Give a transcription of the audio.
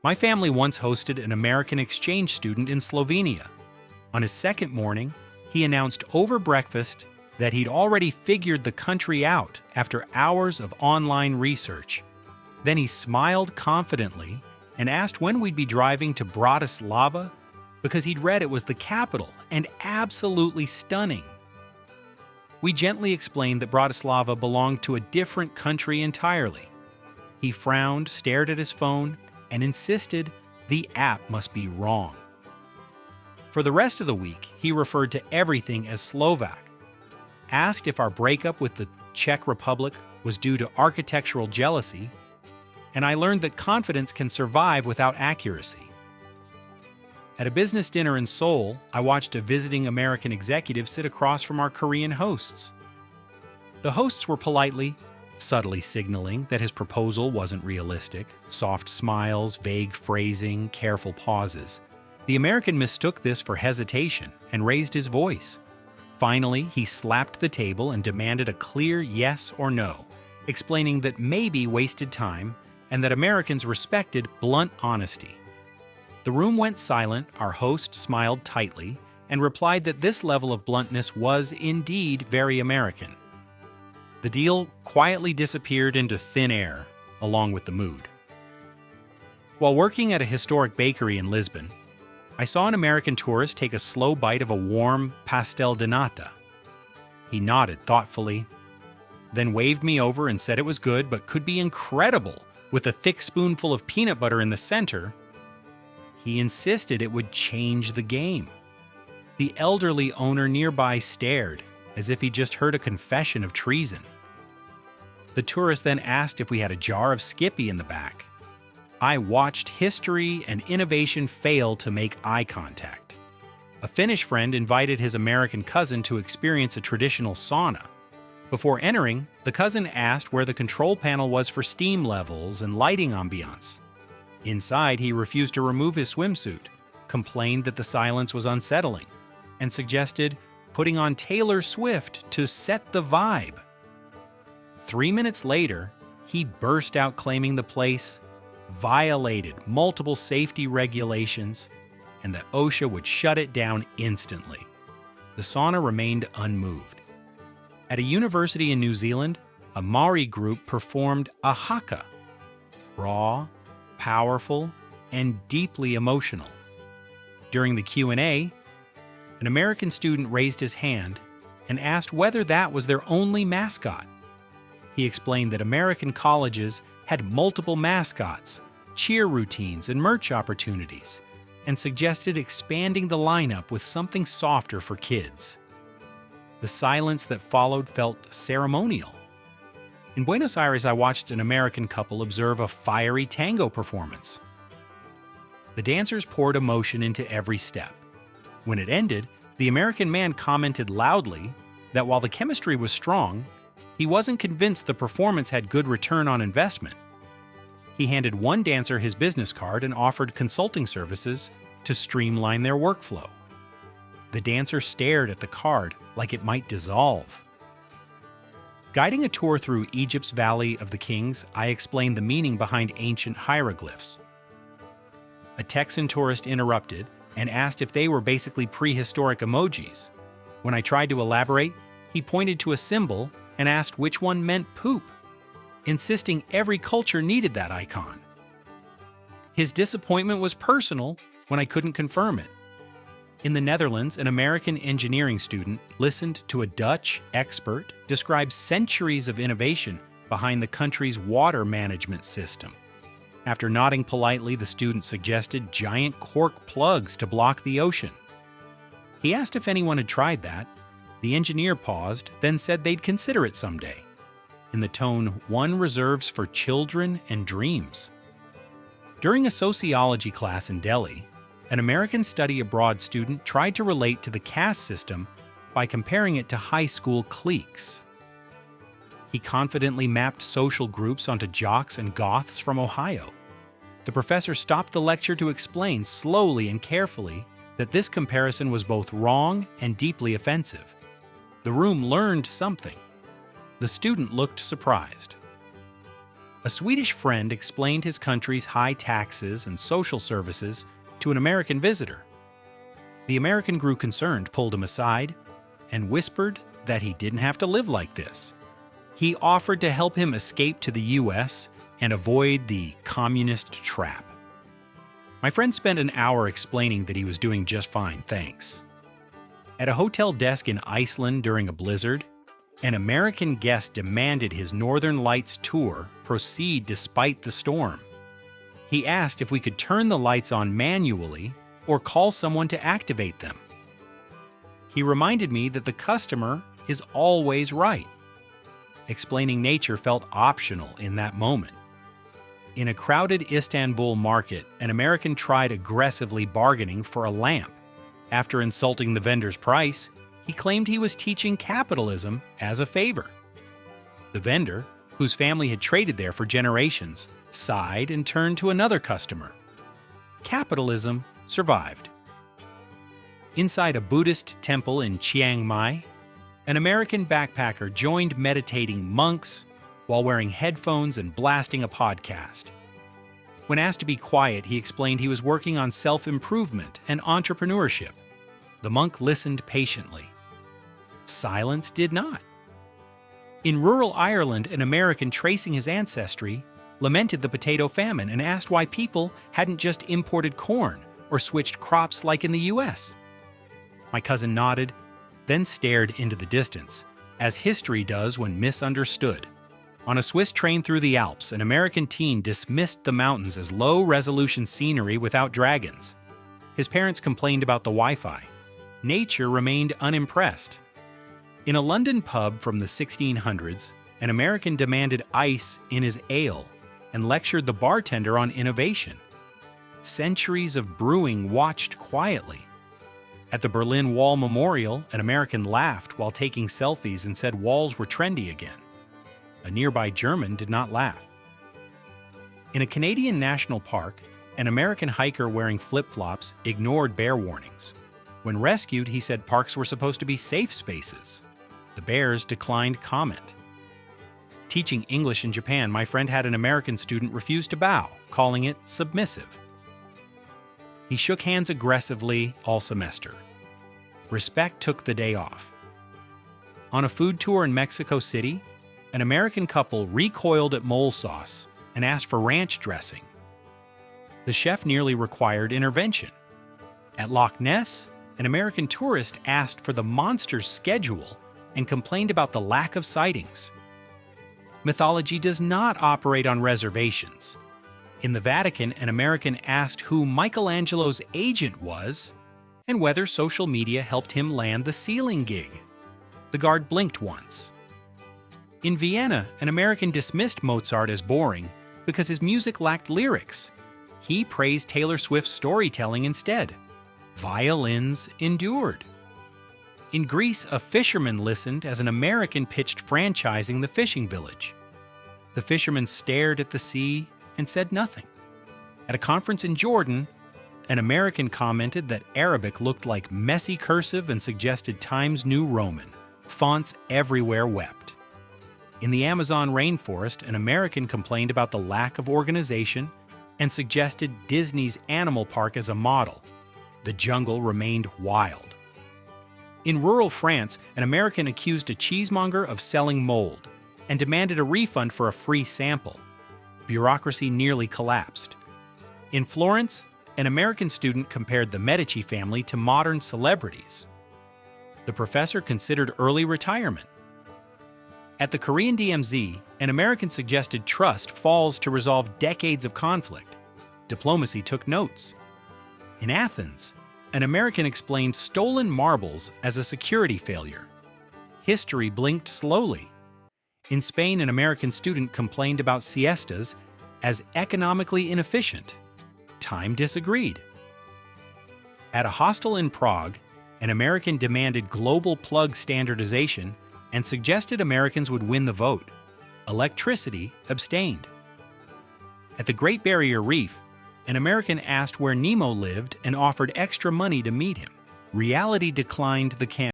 My family once hosted an American exchange student in Slovenia. On his second morning, he announced over breakfast that he'd already figured the country out after hours of online research. Then he smiled confidently and asked when we'd be driving to Bratislava because he'd read it was the capital and absolutely stunning. We gently explained that Bratislava belonged to a different country entirely. He frowned, stared at his phone, and insisted the app must be wrong. For the rest of the week, he referred to everything as Slovak, asked if our breakup with the Czech Republic was due to architectural jealousy, and I learned that confidence can survive without accuracy. At a business dinner in Seoul, I watched a visiting American executive sit across from our Korean hosts. The hosts were politely, subtly signaling that his proposal wasn't realistic, soft smiles, vague phrasing, careful pauses. The American mistook this for hesitation and raised his voice. Finally, he slapped the table and demanded a clear yes or no, explaining that maybe wasted time and that Americans respected blunt honesty. The room went silent, our host smiled tightly, and replied that this level of bluntness was indeed very American. The deal quietly disappeared into thin air, along with the mood. While working at a historic bakery in Lisbon, I saw an American tourist take a slow bite of a warm pastel de nata. He nodded thoughtfully, then waved me over and said it was good but could be incredible with a thick spoonful of peanut butter in the center. He insisted it would change the game. The elderly owner nearby stared, as if he just heard a confession of treason. The tourist then asked if we had a jar of Skippy in the back. I watched history and innovation fail to make eye contact. A Finnish friend invited his American cousin to experience a traditional sauna. Before entering, the cousin asked where the control panel was for steam levels and lighting ambiance. Inside, he refused to remove his swimsuit, complained that the silence was unsettling, and suggested putting on Taylor Swift to set the vibe. 3 minutes later, he burst out claiming the place violated multiple safety regulations and that OSHA would shut it down instantly. The sauna remained unmoved. At a university in New Zealand, a Maori group performed a haka. Raw, powerful, and deeply emotional. During the Q&A, an American student raised his hand and asked whether that was their only mascot. He explained that American colleges had multiple mascots, cheer routines, and merch opportunities, and suggested expanding the lineup with something softer for kids. The silence that followed felt ceremonial. In Buenos Aires, I watched an American couple observe a fiery tango performance. The dancers poured emotion into every step. When it ended, the American man commented loudly that while the chemistry was strong, he wasn't convinced the performance had good return on investment. He handed one dancer his business card and offered consulting services to streamline their workflow. The dancer stared at the card like it might dissolve. Guiding a tour through Egypt's Valley of the Kings, I explained the meaning behind ancient hieroglyphs. A Texan tourist interrupted and asked if they were basically prehistoric emojis. When I tried to elaborate, he pointed to a symbol and asked which one meant poop, insisting every culture needed that icon. His disappointment was personal when I couldn't confirm it. In the Netherlands, an American engineering student listened to a Dutch expert describe centuries of innovation behind the country's water management system. After nodding politely, the student suggested giant cork plugs to block the ocean. He asked if anyone had tried that. The engineer paused, then said they'd consider it someday, in the tone one reserves for children and dreams. During a sociology class in Delhi, an American study abroad student tried to relate to the caste system by comparing it to high school cliques. He confidently mapped social groups onto jocks and goths from Ohio. The professor stopped the lecture to explain slowly and carefully that this comparison was both wrong and deeply offensive. The room learned something. The student looked surprised. A Swedish friend explained his country's high taxes and social services to an American visitor. The American grew concerned, pulled him aside, and whispered that he didn't have to live like this. He offered to help him escape to the U.S. and avoid the communist trap. My friend spent an hour explaining that he was doing just fine, thanks. At a hotel desk in Iceland during a blizzard, an American guest demanded his Northern Lights tour proceed despite the storm. He asked if we could turn the lights on manually or call someone to activate them. He reminded me that the customer is always right. Explaining nature felt optional in that moment. In a crowded Istanbul market, an American tried aggressively bargaining for a lamp. After insulting the vendor's price, he claimed he was teaching capitalism as a favor. The vendor, whose family had traded there for generations, sighed and turned to another customer. Capitalism survived. Inside a Buddhist temple in Chiang Mai, an American backpacker joined meditating monks while wearing headphones and blasting a podcast. When asked to be quiet, he explained he was working on self-improvement and entrepreneurship. The monk listened patiently. Silence did not. In rural Ireland, an American tracing his ancestry lamented the potato famine and asked why people hadn't just imported corn or switched crops like in the U.S. My cousin nodded, then stared into the distance, as history does when misunderstood. On a Swiss train through the Alps, an American teen dismissed the mountains as low-resolution scenery without dragons. His parents complained about the Wi-Fi. Nature remained unimpressed. In a London pub from the 1600s, an American demanded ice in his ale and lectured the bartender on innovation. Centuries of brewing watched quietly. At the Berlin Wall Memorial, an American laughed while taking selfies and said walls were trendy again. A nearby German did not laugh. In a Canadian national park, an American hiker wearing flip-flops ignored bear warnings. When rescued, he said parks were supposed to be safe spaces. The bears declined comment. Teaching English in Japan, my friend had an American student refuse to bow, calling it submissive. He shook hands aggressively all semester. Respect took the day off. On a food tour in Mexico City, an American couple recoiled at mole sauce and asked for ranch dressing. The chef nearly required intervention. At Loch Ness, an American tourist asked for the monster's schedule and complained about the lack of sightings. Mythology does not operate on reservations. In the Vatican, an American asked who Michelangelo's agent was and whether social media helped him land the ceiling gig. The guard blinked once. In Vienna, an American dismissed Mozart as boring because his music lacked lyrics. He praised Taylor Swift's storytelling instead. Violins endured. In Greece, a fisherman listened as an American pitched franchising the fishing village. The fisherman stared at the sea and said nothing. At a conference in Jordan, an American commented that Arabic looked like messy cursive and suggested Times New Roman. Fonts everywhere wept. In the Amazon rainforest, an American complained about the lack of organization and suggested Disney's Animal Park as a model. The jungle remained wild. In rural France, an American accused a cheesemonger of selling mold and demanded a refund for a free sample. Bureaucracy nearly collapsed. In Florence, an American student compared the Medici family to modern celebrities. The professor considered early retirement. At the Korean DMZ, an American suggested trust falls to resolve decades of conflict. Diplomacy took notes. In Athens, an American explained stolen marbles as a security failure. History blinked slowly. In Spain, an American student complained about siestas as economically inefficient. Time disagreed. At a hostel in Prague, an American demanded global plug standardization and suggested Americans would win the vote. Electricity abstained. At the Great Barrier Reef, an American asked where Nemo lived and offered extra money to meet him. Reality declined the campaign.